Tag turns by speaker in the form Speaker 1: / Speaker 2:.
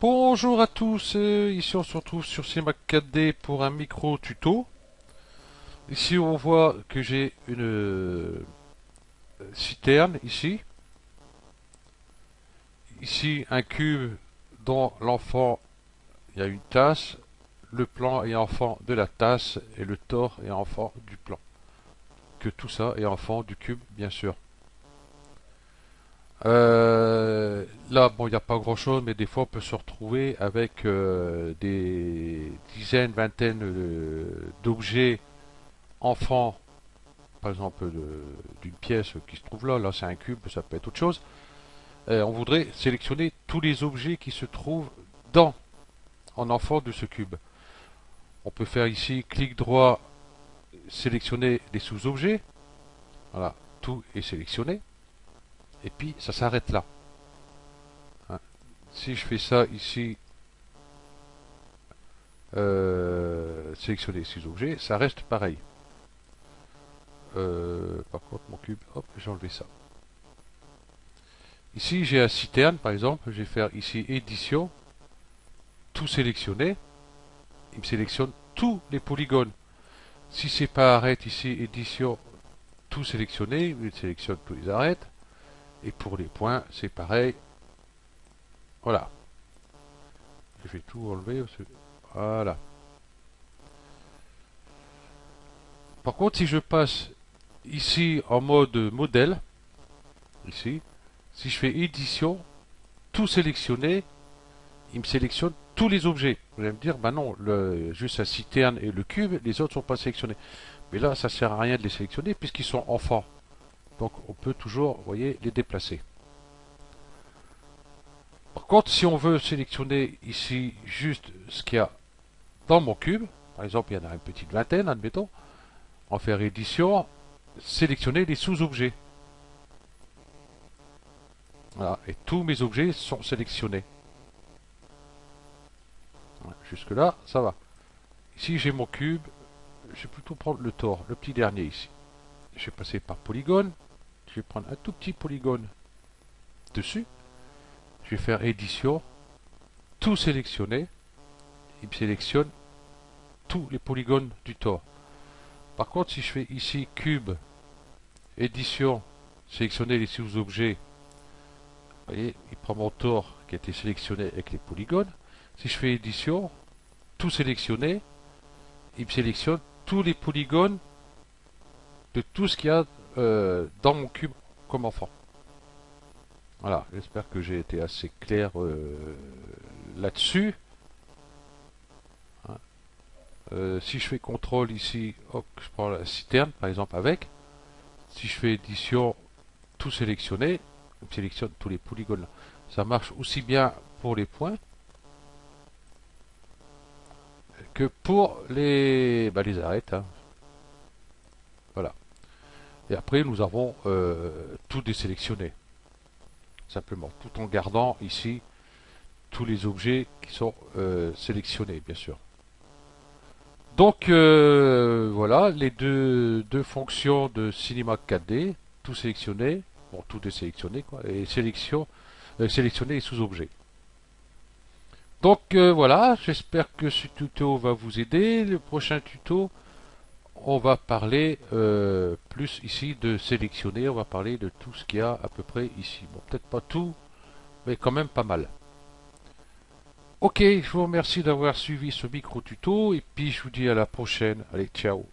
Speaker 1: Bonjour à tous, ici on se retrouve sur CMAC 4D pour un micro tuto. Ici on voit que j'ai une citerne ici. Ici un cube dont l'enfant, il y a une tasse, le plan est enfant de la tasse et le tore est enfant du plan. Que tout ça est enfant du cube bien sûr. Là, bon, il n'y a pas grand-chose, mais des fois on peut se retrouver avec des dizaines, vingtaines d'objets enfants, par exemple d'une pièce qui se trouve là. Là, c'est un cube, ça peut être autre chose. On voudrait sélectionner tous les objets qui se trouvent dans en enfant de ce cube. On peut faire ici clic droit, sélectionner les sous-objets. Voilà, tout est sélectionné. Et puis ça s'arrête là. Hein. Si je fais ça ici, sélectionner les sous-objets, ça reste pareil. Par contre, mon cube, hop, j'ai enlevé ça. Ici, j'ai un citerne, par exemple. Je vais faire ici édition, tout sélectionner. Il me sélectionne tous les polygones. Si c'est pas arrête ici, édition, tout sélectionner, il sélectionne tous les arêtes. Et pour les points, c'est pareil. Voilà. Je vais tout enlever. Voilà. Par contre, si je passe ici en mode modèle, ici, si je fais édition, tout sélectionner, il me sélectionne tous les objets. Vous allez me dire, bah non, juste la citerne et le cube, les autres ne sont pas sélectionnés. Mais là, ça ne sert à rien de les sélectionner puisqu'ils sont enfants. Donc on peut toujours, vous voyez, les déplacer. Par contre, si on veut sélectionner ici juste ce qu'il y a dans mon cube, par exemple, il y en a une petite vingtaine, admettons, on va faire édition, sélectionner les sous-objets. Voilà, et tous mes objets sont sélectionnés. Jusque là, ça va. Ici, j'ai mon cube. Je vais plutôt prendre le tore, le petit dernier ici. Je vais passer par polygone. Je vais prendre un tout petit polygone dessus. Je vais faire édition, tout sélectionner. Il me sélectionne tous les polygones du tore. Par contre, si je fais ici cube, édition, sélectionner les sous-objets, vous voyez, il prend mon tore qui a été sélectionné avec les polygones. Si je fais édition, tout sélectionner, il me sélectionne tous les polygones de tout ce qu'il y a dans mon cube comme enfant. Voilà, j'espère que j'ai été assez clair là-dessus. Hein. Si je fais contrôle ici, hop, je prends la citerne par exemple avec. Si je fais édition, tout sélectionner, il me sélectionne tous les polygones. Ça marche aussi bien pour les points que pour les arêtes. Hein. Voilà. Et après, nous avons tout désélectionné. Simplement, tout en gardant ici tous les objets qui sont sélectionnés, bien sûr. Donc voilà les deux fonctions de Cinema 4D, tout sélectionné, bon tout désélectionné quoi, et sélectionner les sous-objets. Donc voilà, j'espère que ce tuto va vous aider. Le prochain tuto, on va parler plus ici de sélectionner, on va parler de tout ce qu'il y a à peu près ici. Bon, peut-être pas tout, mais quand même pas mal. Ok, je vous remercie d'avoir suivi ce micro tuto et puis je vous dis à la prochaine. Allez, ciao.